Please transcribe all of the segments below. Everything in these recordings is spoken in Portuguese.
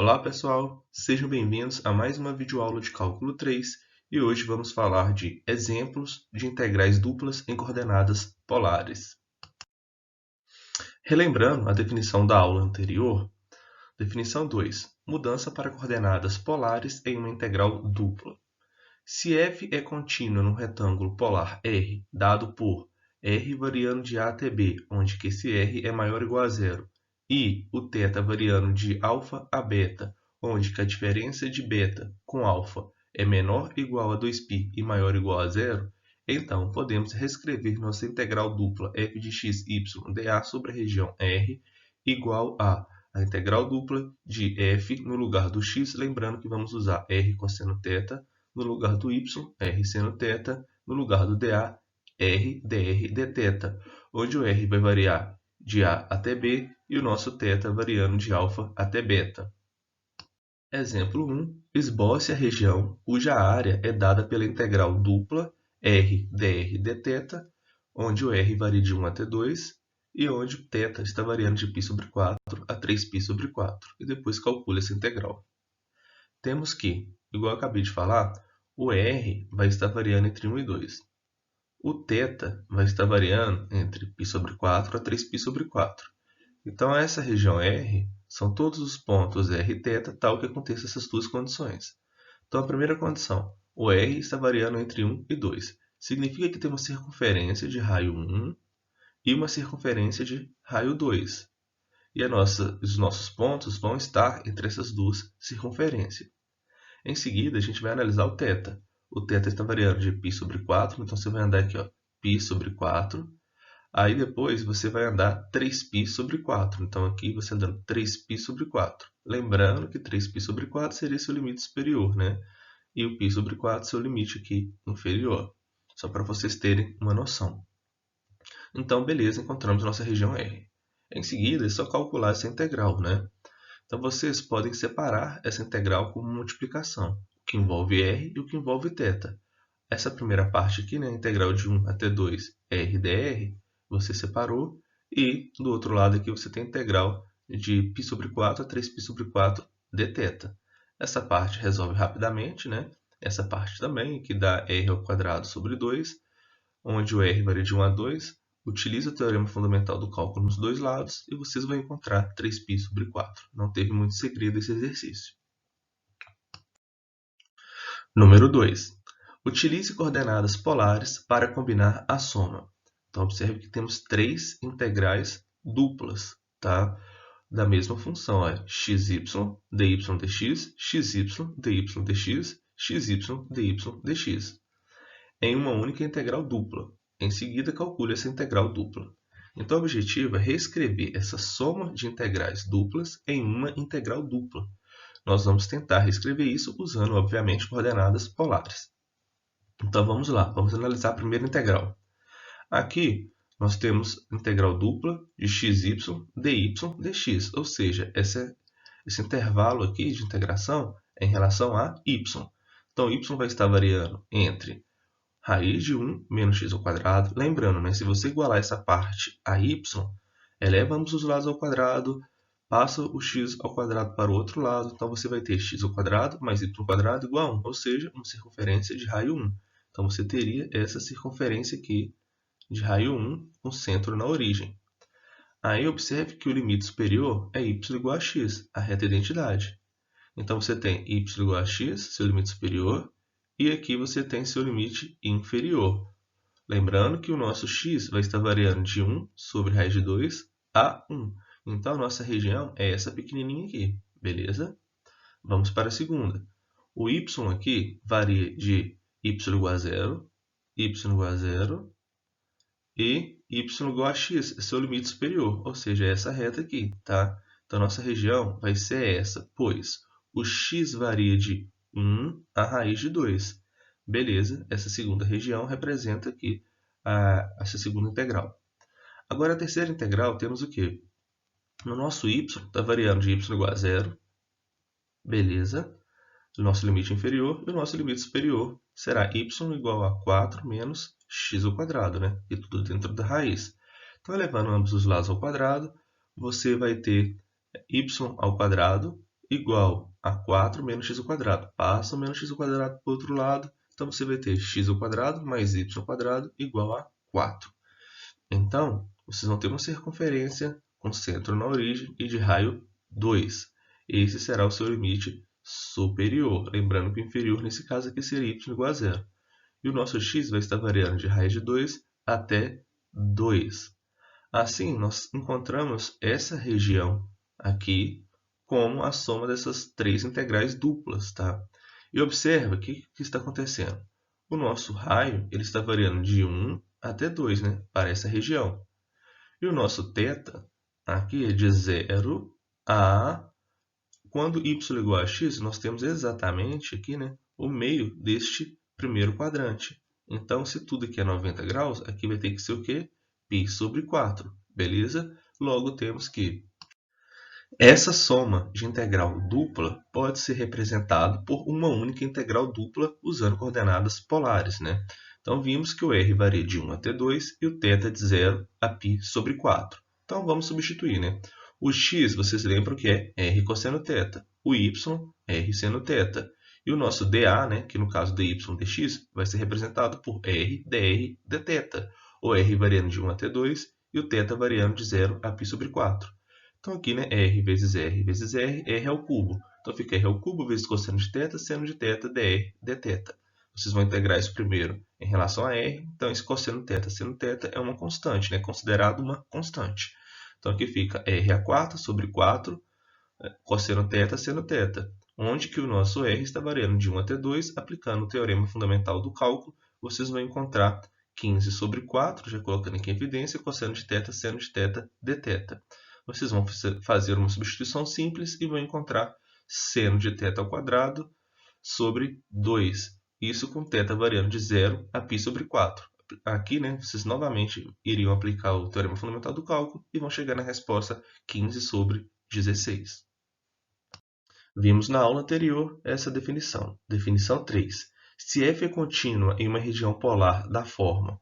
Olá pessoal, sejam bem-vindos a mais uma videoaula de Cálculo 3 e hoje vamos falar de exemplos de integrais duplas em coordenadas polares. Relembrando a definição da aula anterior, definição 2, mudança para coordenadas polares em uma integral dupla. Se f é contínua num retângulo polar R dado por R variando de A até B, onde que esse R é maior ou igual a zero, e o θ variando de alfa a beta, onde que a diferença de beta com alfa é menor ou igual a 2π e maior ou igual a zero, então podemos reescrever nossa integral dupla f de x, y, dA sobre a região R igual a integral dupla de f no lugar do x, lembrando que vamos usar R cosseno θ, no lugar do y, R seno θ, no lugar do dA, R dr dθ, onde o R vai variar de A até B e o nosso θ variando de alfa até beta. Exemplo 1. Esboce a região cuja área é dada pela integral dupla R dr dθ, onde o R varia de 1 até 2 e onde o θ está variando de π sobre 4 a 3π sobre 4. E depois calcule essa integral. Temos que, igual eu acabei de falar, o R vai estar variando entre 1 e 2. O θ vai estar variando entre π sobre 4 a 3π sobre 4. Então, essa região R são todos os pontos R e θ, tal que aconteça essas duas condições. Então, a primeira condição, o R está variando entre 1 e 2. Significa que temos circunferência de raio 1 e uma circunferência de raio 2. E os nossos pontos vão estar entre essas duas circunferências. Em seguida, a gente vai analisar o θ. O θ está variando de π sobre 4, então você vai andar aqui, ó, π sobre 4. Aí depois você vai andar 3π sobre 4. Então aqui você andando 3π sobre 4. Lembrando que 3π sobre 4 seria seu limite superior, né? E o π sobre 4 seu limite aqui inferior. Só para vocês terem uma noção. Então, beleza, encontramos nossa região R. Em seguida, é só calcular essa integral, né? Então, vocês podem separar essa integral como multiplicação, o que envolve R e o que envolve θ. Essa primeira parte aqui, né, integral de 1 até 2, R dr, você separou. E do outro lado aqui você tem a integral de π sobre 4 a 3π sobre 4 dθ. Essa parte resolve rapidamente, né? Essa parte também, que dá R ao quadrado sobre 2, onde o R varia de 1 a 2. Utiliza o teorema fundamental do cálculo nos dois lados e vocês vão encontrar 3π sobre 4. Não teve muito segredo esse exercício. Número 2. Utilize coordenadas polares para combinar a soma. Então, observe que temos três integrais duplas, tá? Da mesma função, xy, dy dx, xy, dy dx, xy, dy dx, em uma única integral dupla. Em seguida, calcule essa integral dupla. Então, o objetivo é reescrever essa soma de integrais duplas em uma integral dupla. Nós vamos tentar reescrever isso usando, obviamente, coordenadas polares. Então, vamos lá. Vamos analisar a primeira integral. Aqui, nós temos integral dupla de xy, dy dx, ou seja, esse intervalo aqui de integração é em relação a y. Então, y vai estar variando entre raiz de 1 menos x ao quadrado. Lembrando, né, se você igualar essa parte a y, eleva ambos os lados ao quadrado, passa o x ao quadrado para o outro lado, então você vai ter x ao quadrado mais y ao quadrado igual a 1, ou seja, uma circunferência de raio 1. Então você teria essa circunferência aqui de raio 1 com centro na origem. Aí observe que o limite superior é y igual a x, a reta identidade. Então você tem y igual a x, seu limite superior, e aqui você tem seu limite inferior. Lembrando que o nosso x vai estar variando de 1 sobre raiz de 2 a 1. Então, a nossa região é essa pequenininha aqui, beleza? Vamos para a segunda. O y aqui varia de y igual a 0, y igual a 0 e y igual a x, é seu limite superior, ou seja, é essa reta aqui, tá? Então, a nossa região vai ser essa, pois o x varia de 1 a raiz de 2. Beleza, essa segunda região representa aqui essa segunda integral. Agora, a terceira integral, temos o quê? No nosso y, está variando de y igual a 0. Beleza, o nosso limite inferior e o nosso limite superior será y igual a 4 menos x ao quadrado, né? E tudo dentro da raiz. Então, elevando ambos os lados ao quadrado, você vai ter y ao quadrado igual a 4 menos x ao quadrado. Passa o menos x ao quadrado para o outro lado, então você vai ter x ao quadrado mais y ao quadrado igual a 4. Então, vocês vão ter uma circunferência com centro na origem e de raio 2. Esse será o seu limite superior. Lembrando que o inferior, nesse caso aqui, seria y igual a 0. E o nosso x vai estar variando de raiz de 2 até 2. Assim, nós encontramos essa região aqui como a soma dessas três integrais duplas, tá? E observa o que está acontecendo. O nosso raio ele está variando de 1 até 2, né, para essa região. E o nosso θ aqui é de 0 a... Quando y igual a x, nós temos exatamente aqui, né, o meio deste primeiro quadrante. Então, se tudo aqui é 90 graus, aqui vai ter que ser o quê? Π sobre 4, beleza? Logo, temos que essa soma de integral dupla pode ser representada por uma única integral dupla usando coordenadas polares, né? Então, vimos que o r varia de 1 até 2 e o θ de 0 a π sobre 4. Então, vamos substituir, né? O x, vocês lembram que é r cosseno θ. O y, r seno θ. E o nosso dA, né, que no caso dy dx, vai ser representado por r dr dθ. O r variando de 1 até 2 e o θ variando de 0 a π sobre 4. Então, aqui, né, r vezes r, r ao cubo. Então, fica r ao cubo vezes cosseno de θ, seno de θ, dr, dθ. Vocês vão integrar isso primeiro em relação a r. Então, esse cosseno θ, seno θ é uma constante, né, considerado uma constante. Então, aqui fica r a 4 sobre 4, cosseno θ, seno θ. Onde que o nosso r está variando de 1 até 2, aplicando o teorema fundamental do cálculo, vocês vão encontrar 15 sobre 4, já colocando aqui em evidência, cosseno de θ, seno de θ, dθ. Vocês vão fazer uma substituição simples e vão encontrar seno de θ ao quadrado sobre 2. Isso com θ variando de 0 a π sobre 4. Aqui, né, vocês novamente iriam aplicar o teorema fundamental do cálculo e vão chegar na resposta 15 sobre 16. Vimos na aula anterior essa definição. Definição 3. Se f é contínua em uma região polar da forma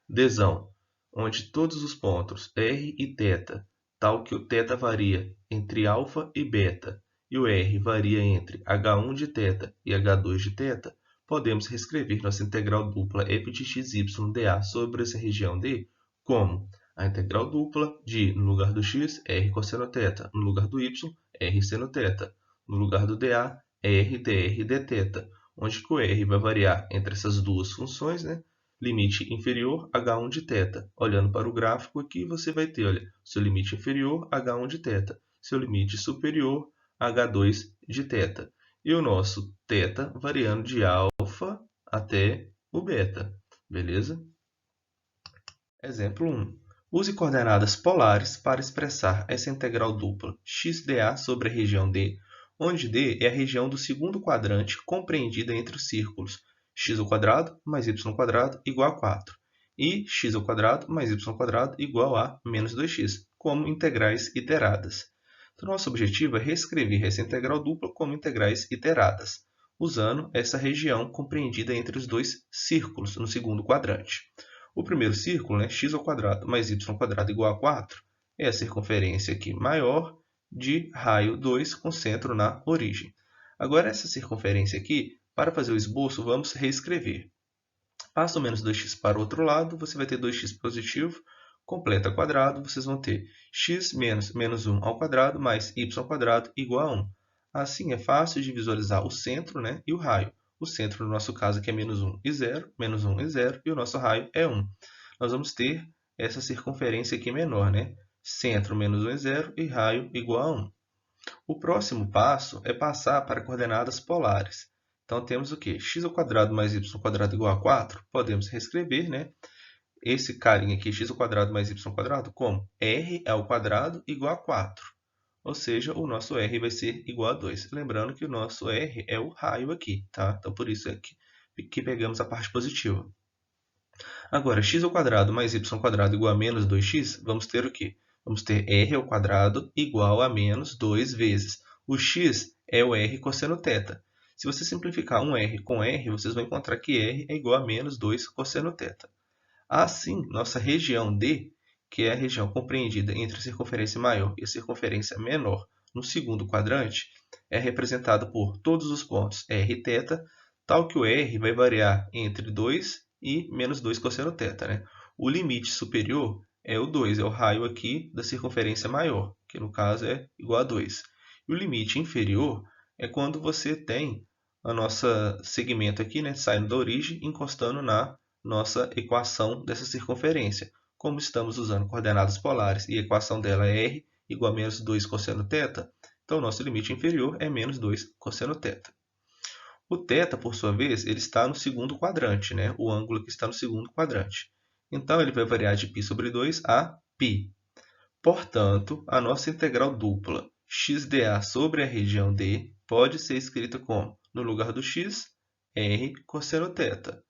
desão, onde todos os pontos r e θ, tal que o θ varia entre α e β, e o r varia entre h1 de θ e h2 de θ, podemos reescrever nossa integral dupla f de xy dA sobre essa região D como a integral dupla de, no lugar do x, r cosseno θ, no lugar do y, r seno θ, no lugar do dA, r dr dθ, onde que o r vai variar entre essas duas funções, né? Limite inferior, h1 de θ. Olhando para o gráfico aqui, você vai ter, olha, seu limite inferior, h1 de θ. Seu limite superior, h2 de θ. E o nosso θ variando de α até o β. Beleza? Exemplo 1. Use coordenadas polares para expressar essa integral dupla xdA sobre a região D, onde D é a região do segundo quadrante compreendida entre os círculos x² mais y² igual a 4 e x² mais y² igual a menos 2x, como integrais iteradas. Então, nosso objetivo é reescrever essa integral dupla como integrais iteradas, usando essa região compreendida entre os dois círculos no segundo quadrante. O primeiro círculo, né, x² mais y² igual a 4, é a circunferência aqui maior de raio 2 com centro na origem. Agora, essa circunferência aqui, para fazer o esboço, vamos reescrever. Passa o menos 2x para o outro lado, você vai ter 2x positivo, completa quadrado, vocês vão ter x menos menos 1 ao quadrado mais y² igual a 1. Assim, é fácil de visualizar o centro, né, e o raio. O centro, no nosso caso, aqui é menos 1 e 0, menos 1 e 0, e o nosso raio é 1. Nós vamos ter essa circunferência aqui menor, né? Centro menos 1 e 0 e raio igual a 1. O próximo passo é passar para coordenadas polares. Então, temos o quê? x² mais y² igual a 4. Podemos reescrever, né, esse carinha aqui, x² mais y² como r ao quadrado igual a 4. Ou seja, o nosso r vai ser igual a 2. Lembrando que o nosso r é o raio aqui, tá? Então, por isso é que pegamos a parte positiva. Agora, x² mais y² igual a menos 2x, vamos ter o quê? Vamos ter r ao quadrado igual a menos 2 vezes. O x é o r cosseno θ. Se você simplificar um r com r, vocês vão encontrar que r é igual a menos 2 cosseno θ. Assim, nossa região D, que é a região compreendida entre a circunferência maior e a circunferência menor no segundo quadrante, é representado por todos os pontos r θ, tal que o r vai variar entre 2 e menos 2 cosseno θ, né? O limite superior é o 2, é o raio aqui da circunferência maior, que no caso é igual a 2. E o limite inferior é quando você tem a nossa segmento aqui, né, saindo da origem, encostando na nossa equação dessa circunferência. Como estamos usando coordenadas polares e a equação dela é r igual a menos 2 cosseno θ, então o nosso limite inferior é menos 2 cosseno θ. O θ, por sua vez, ele está no segundo quadrante, né? O ângulo que está no segundo quadrante. Então, ele vai variar de π sobre 2 a π. Portanto, a nossa integral dupla xdA sobre a região D pode ser escrita como, no lugar do x, r cosseno θ.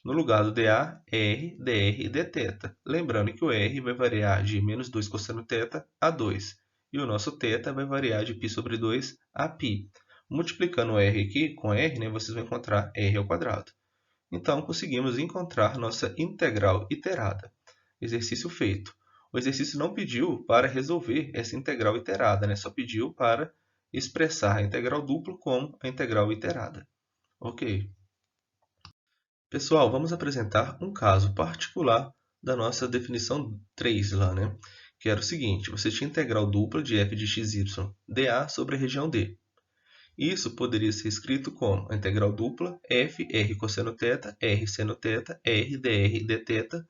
No lugar do dA, r dr dθ. Lembrando que o r vai variar de menos 2 cosseno θ a 2. E o nosso θ vai variar de π sobre 2 a π. Multiplicando o r aqui com r, né, vocês vão encontrar r ao quadrado. Então, conseguimos encontrar nossa integral iterada. Exercício feito. O exercício não pediu para resolver essa integral iterada, né? Só pediu para expressar a integral dupla como a integral iterada. Ok. Pessoal, vamos apresentar um caso particular da nossa definição 3 lá, né? Que era o seguinte, você tinha integral dupla de f de xy dA sobre a região D. Isso poderia ser escrito como a integral dupla f r cosseno θ, r seno θ, r dr dθ,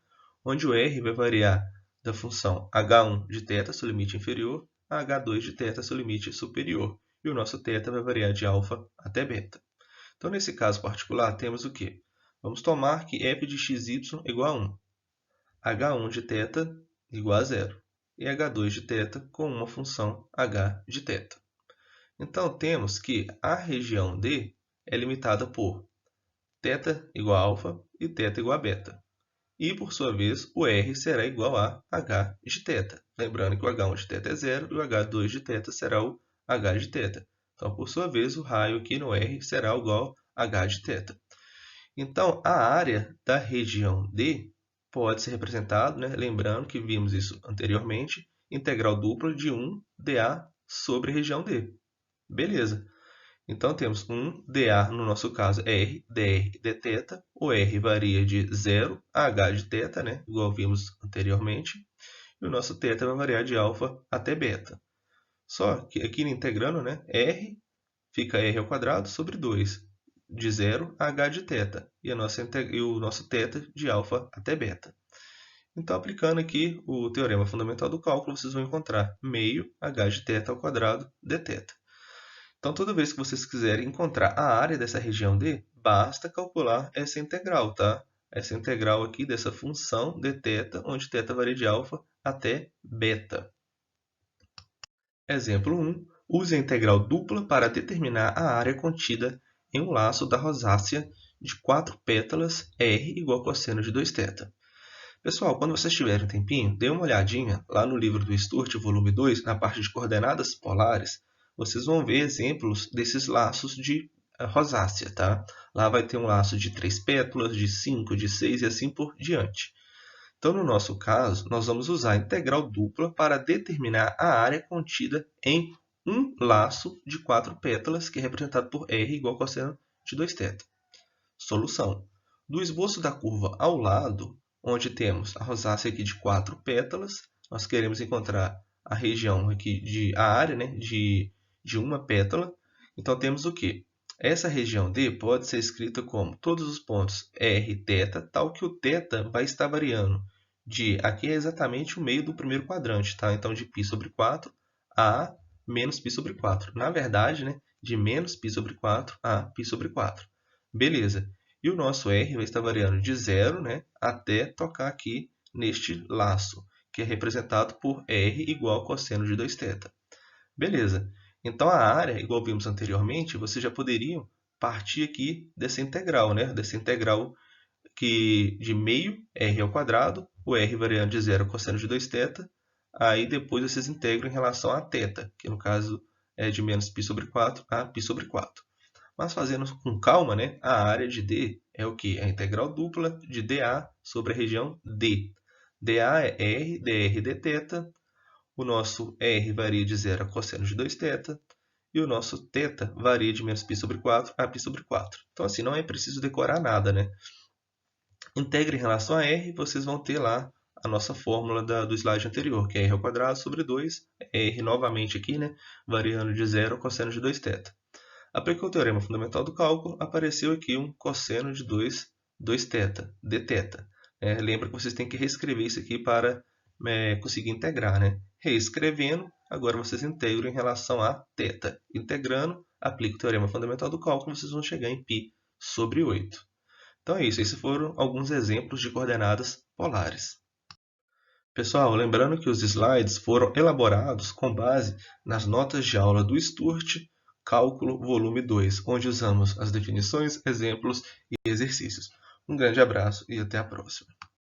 onde o r vai variar da função h1 de θ, seu limite inferior, a h2 de θ, seu limite superior. E o nosso θ vai variar de alfa até beta. Então, nesse caso particular, temos o quê? Vamos tomar que f de xy igual a 1, h1 de θ igual a 0 e h2 de θ com uma função h de θ. Então, temos que a região D é limitada por θ igual a alfa e θ igual a beta. E, por sua vez, o R será igual a h de θ. Lembrando que o h1 de θ é 0 e o h2 de θ será o h de θ. Então, por sua vez, o raio aqui no R será igual a h de θ. Então, a área da região D pode ser representada, né, lembrando que vimos isso anteriormente, integral dupla de 1 dA sobre a região D. Beleza. Então, temos 1 dA, no nosso caso, R, dr, dθ. O R varia de 0 a h de θ, né? Igual vimos anteriormente. E o nosso θ vai variar de alfa até beta. Só que aqui integrando, né? R fica R ao quadrado sobre 2, de 0 a h de θ. E o nosso θ de alfa até beta. Então, aplicando aqui o teorema fundamental do cálculo, vocês vão encontrar meio h de θ ao quadrado dθ. Então, toda vez que vocês quiserem encontrar a área dessa região D, basta calcular essa integral, tá? Essa integral aqui dessa função dθ, onde θ varia de alfa até beta. Exemplo 1. Use a integral dupla para determinar a área contida em um laço da rosácea de 4 pétalas R igual a cosseno de 2θ. Pessoal, quando vocês tiverem um tempinho, dê uma olhadinha lá no livro do Sturt, volume 2, na parte de coordenadas polares. Vocês vão ver exemplos desses laços de rosácea, tá? Lá vai ter um laço de 3 pétalas, de 5, de 6 e assim por diante. Então, no nosso caso, nós vamos usar a integral dupla para determinar a área contida em um laço de 4 pétalas, que é representado por R igual a cosseno de 2θ. Solução. Do esboço da curva ao lado, onde temos a rosácea aqui de 4 pétalas, nós queremos encontrar a região aqui a área, né, de uma pétala. Então, temos o quê? Essa região D pode ser escrita como todos os pontos R, θ, tal que o θ vai estar variando de, aqui é exatamente o meio do primeiro quadrante, tá? Então, de π sobre 4 a menos π sobre 4. Na verdade, né, de menos π sobre 4 a π sobre 4. Beleza. E o nosso R vai estar variando de 0, né, até tocar aqui neste laço, que é representado por R igual a cosseno de 2θ. Beleza. Então, a área, igual vimos anteriormente, vocês já poderiam partir aqui dessa integral, né? Dessa integral que de meio R ao quadrado, o R variando de 0 a cosseno de 2θ. Aí depois vocês integram em relação a θ, que no caso é de menos π sobre 4 a π sobre 4. Mas fazendo com calma, né? A área de D é o que? A integral dupla de dA sobre a região D. dA é R, dr, dθ. O nosso R varia de 0 a cosseno de 2θ. e o nosso θ varia de menos π sobre 4 a π sobre 4. Então, assim, não é preciso decorar nada, né? Integre em relação a r, vocês vão ter lá a nossa fórmula do slide anterior, que é r² sobre 2, r novamente aqui, né? Variando de 0 ao cosseno de 2θ. Aplicou o teorema fundamental do cálculo, apareceu aqui um cosseno de 2θ, dθ. Lembra que vocês têm que reescrever isso aqui para conseguir integrar, né? Reescrevendo, agora vocês integram em relação a θ. Integrando, aplica o teorema fundamental do cálculo, vocês vão chegar em π sobre 8. Então é isso, esses foram alguns exemplos de coordenadas polares. Pessoal, lembrando que os slides foram elaborados com base nas notas de aula do Sturt, Cálculo Volume 2, onde usamos as definições, exemplos e exercícios. Um grande abraço e até a próxima.